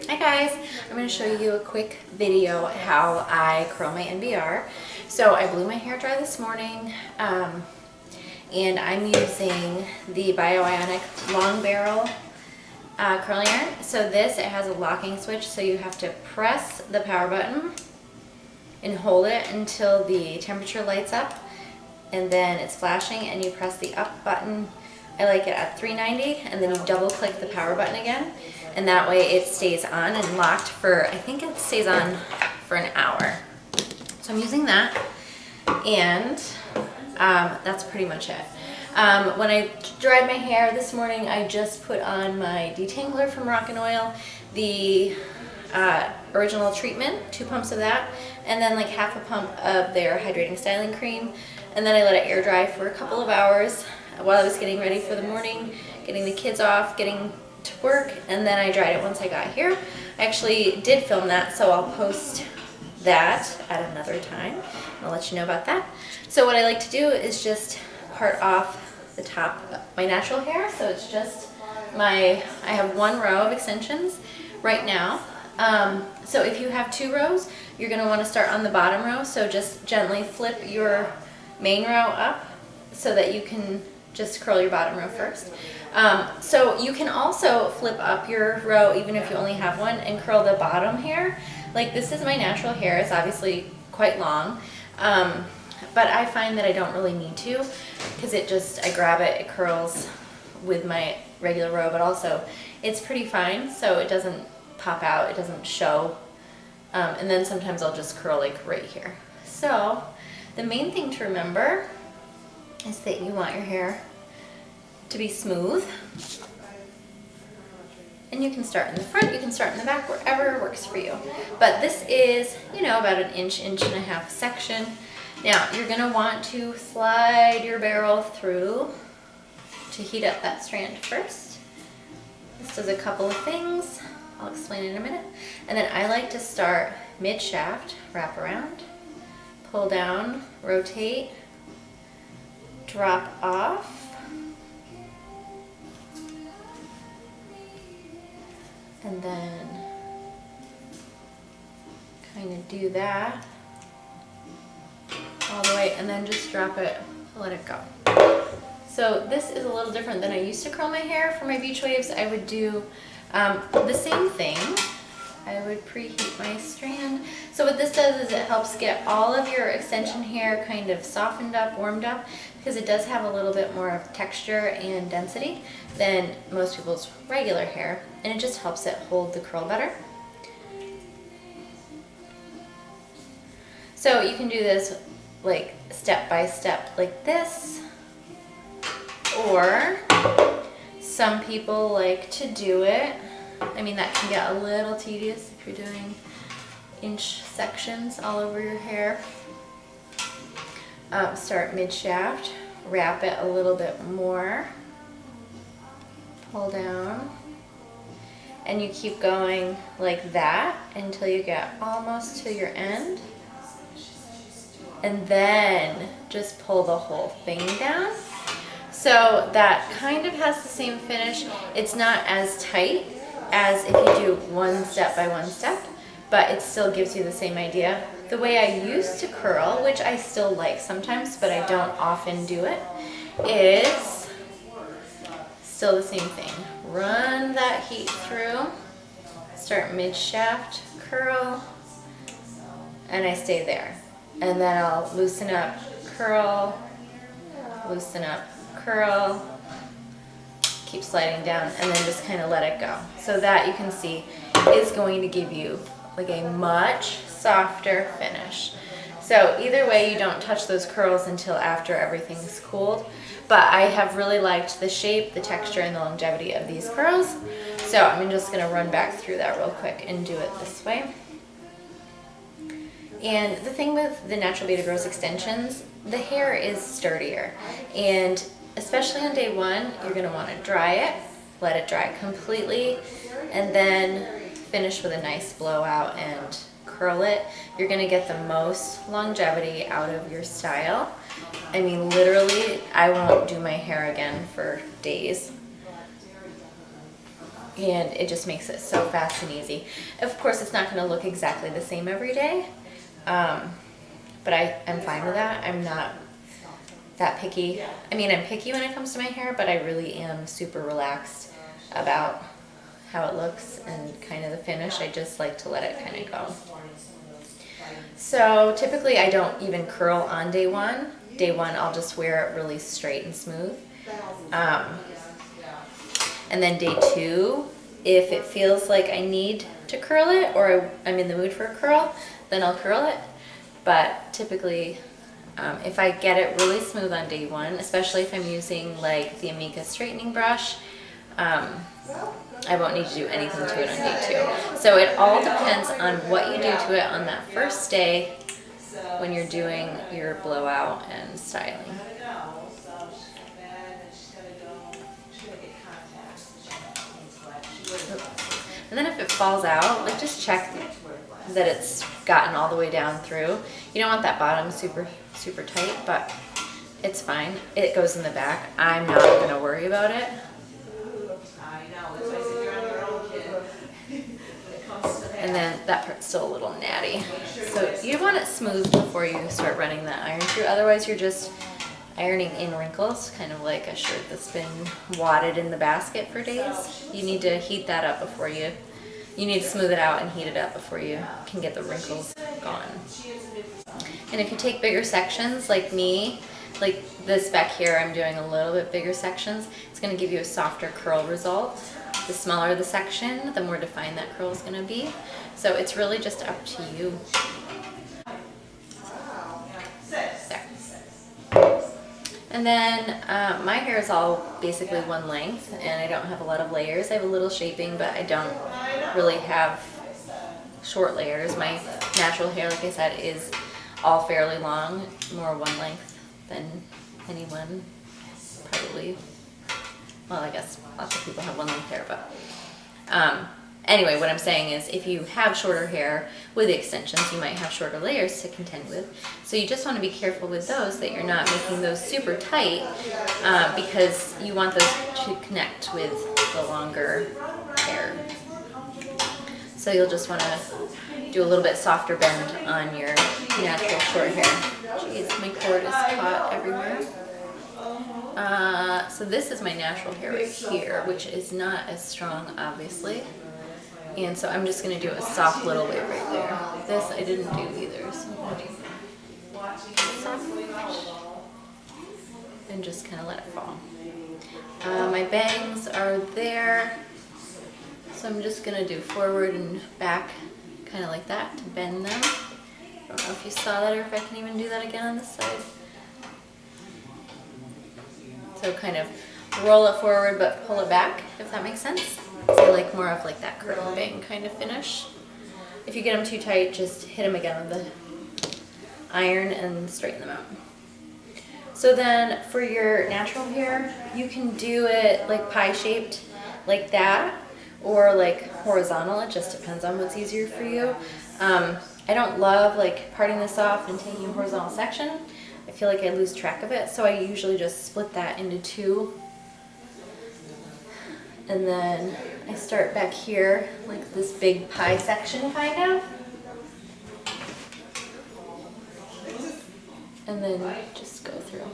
Hi guys, I'm going to show you a quick video how I curl my NBR. So I blew my hair dry this morning and I'm using the Bioionic long barrel curling iron. So it has a locking switch, so you have to press the power button and hold it until the temperature lights up, and then it's flashing and you press the up button. I like it at 390, and then you double click the power button again, and that way it stays on and locked for, I think it stays on for an hour. So I'm using that, and that's pretty much it. When I dried my hair this morning, I just put on my detangler from Rock & Oil, the original treatment, 2 pumps of that, and then like half a pump of their hydrating styling cream, and then I let it air dry for a couple of hours while I was getting ready for the morning, getting the kids off, getting to work, and then I dried it once I got here. I actually did film that, so I'll post that at another time. I'll let you know about that. So what I like to do is just part off the top of my natural hair. So it's just I have 1 row of extensions right now. So if you have 2 rows, you're going to want to start on the bottom row. So just gently flip your main row up so that you can just curl your bottom row first. So you can also flip up your row even if you only have 1 and curl the bottom hair. Like, this is my natural hair. It's obviously quite long, but I find that I don't really need to, because I grab it, it curls with my regular row, but also it's pretty fine, so it doesn't pop out, it doesn't show, and then sometimes I'll just curl like right here. So the main thing to remember is that you want your hair to be smooth, and you can start in the front, you can start in the back, wherever works for you. But this is, about an inch and a half section. Now you're going to want to slide your barrel through to heat up that strand first. This does a couple of things, I'll explain in a minute. And then I like to start mid-shaft, wrap around, pull down, rotate, drop off, and then kind of do that all the way, and then just drop it, let it go. So this is a little different than I used to curl my hair. For my beach waves, I would do the same thing. I would preheat my strand. So what this does is it helps get all of your extension hair kind of softened up, warmed up, because it does have a little bit more of texture and density than most people's regular hair, and it just helps it hold the curl better. So you can do this like step by step like this, or some people like to do it, that can get a little tedious if you're doing inch sections all over your hair. Start mid-shaft, wrap it a little bit more, pull down, and you keep going like that until you get almost to your end, and then just pull the whole thing down. So that kind of has the same finish. It's not as tight as if you do one step by one step, but it still gives you the same idea. The way I used to curl, which I still like sometimes, but I don't often do it, is still the same thing. Run that heat through, start mid-shaft, curl, and I stay there. And then I'll loosen up, curl, loosen up, curl, keep sliding down, and then just kind of let it go. So that, you can see, is going to give you like a much softer finish. So either way, you don't touch those curls until after everything's cooled. But I have really liked the shape, the texture, and the longevity of these curls. So I'm just going to run back through that real quick and do it this way. And the thing with the Natural Beauty Rose extensions, the hair is sturdier, and especially on day 1, you're going to want to dry it, let it dry completely, and then finish with a nice blowout and curl it. You're going to get the most longevity out of your style. Literally, I won't do my hair again for days. and it just makes it so fast and easy. Of course, it's not going to look exactly the same every day, but I'm fine with that. I'm not that picky. I mean, I'm picky when it comes to my hair, but I really am super relaxed about how it looks and kind of the finish. I just like to let it kind of go. So typically I don't even curl on day one. Day one I'll just wear it really straight and smooth. And then day two, if it feels like I need to curl it or I'm in the mood for a curl, then I'll curl it. But typically, if I get it really smooth on day one, especially if I'm using like the Amika straightening brush, I won't need to do anything to it on day two. So it all depends on what you do to it on that first day when you're doing your blowout and styling. And then if it falls out, like just check that it's gotten all the way down through. You don't want that bottom super tight, but it's fine. It goes in the back. I'm not going to worry about it. And then that part's still a little natty. So you want it smooth before you start running that iron through. Otherwise you're just ironing in wrinkles, kind of like a shirt that's been wadded in the basket for days. You need to heat that up before you need to smooth it out and heat it up before you can get the wrinkles gone. And if you take bigger sections like me, like this back here, I'm doing a little bit bigger sections, it's going to give you a softer curl result. The smaller the section, the more defined that curl is going to be. So it's really just up to you. There. And then my hair is all basically one length, and I don't have a lot of layers. I have a little shaping, but I don't really have short layers. My natural hair, like I said, is all fairly long, more one length than anyone probably. Well, I guess lots of people have one length hair, but anyway, what I'm saying is if you have shorter hair with extensions, you might have shorter layers to contend with. So you just want to be careful with those, that you're not making those super tight because you want those to connect with the longer hair. So you'll just want to do a little bit softer bend on your natural short hair. Jeez, my cord is caught everywhere. So this is my natural hair right here, which is not as strong, obviously. And so I'm just going to do a soft little wave right there. This I didn't do either, so I'm going to do soft and just kind of let it fall. My bangs are there, so I'm just going to do forward and back, kind of like that, to bend them. I don't know if you saw that or if I can even do that again on this side. So kind of roll it forward but pull it back, if that makes sense. So I like more of like that curtain bang kind of finish. If you get them too tight, just hit them again with the iron and straighten them out. So then for your natural hair, you can do it like pie shaped like that or like horizontal. It just depends on what's easier for you. I don't love like parting this off and taking a horizontal section. I feel like I lose track of it, so I usually just split that into two. And then I start back here, like this big pie section kind of. And then just go through.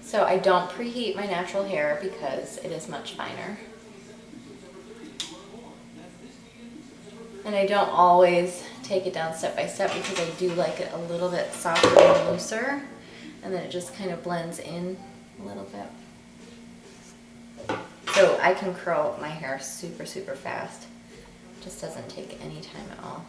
So I don't preheat my natural hair because it is much finer. And I don't always take it down step by step because I do like it a little bit softer and looser, and then it just kind of blends in a little bit. So I can curl my hair super fast. It just doesn't take any time at all.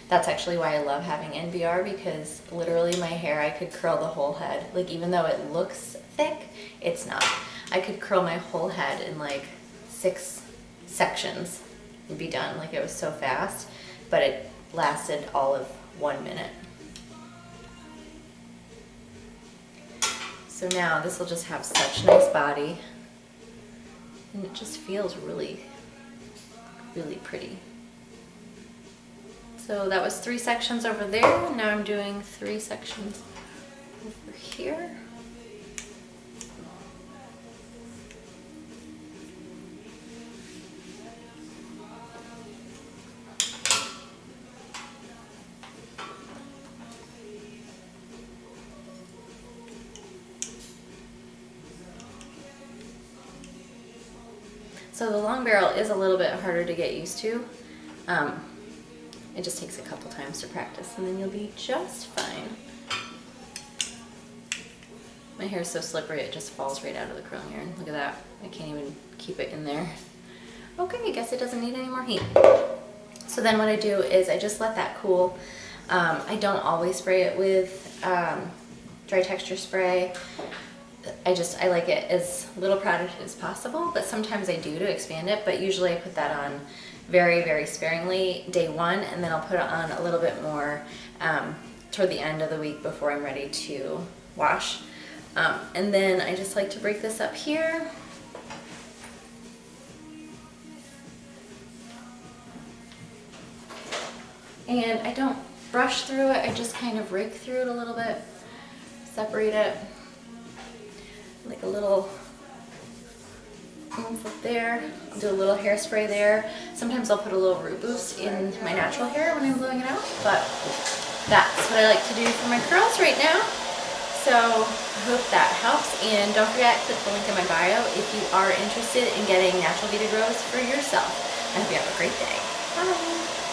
That's actually why I love having NBR, because literally my hair, I could curl the whole head. Like even though it looks thick, it's not. I could curl my whole head in like 6 sections and be done. Like it was so fast, but it lasted all of 1 minute. So now this will just have such nice body, and it just feels really pretty. So that was 3 sections over there. Now I'm doing 3 sections over here. So the long barrel is a little bit harder to get used to. It just takes a couple times to practice and then you'll be just fine. My hair is so slippery it just falls right out of the curling iron. Look at that. I can't even keep it in there. Okay, I guess it doesn't need any more heat. So then what I do is I just let that cool. I don't always spray it with dry texture spray. I like it as little product as possible, but sometimes I do to expand it, but usually I put that on very, very sparingly day one, and then I'll put it on a little bit more toward the end of the week before I'm ready to wash. And then I just like to break this up here. And I don't brush through it, I just kind of rake through it a little bit, separate it, like a little oomph up there. I'll do a little hairspray there. Sometimes I'll put a little root boost in my natural hair when I'm blowing it out, but that's what I like to do for my curls right now. So I hope that helps, and don't forget, click the link in my bio if you are interested in getting natural beaded rose for yourself. I hope you have a great day. Bye!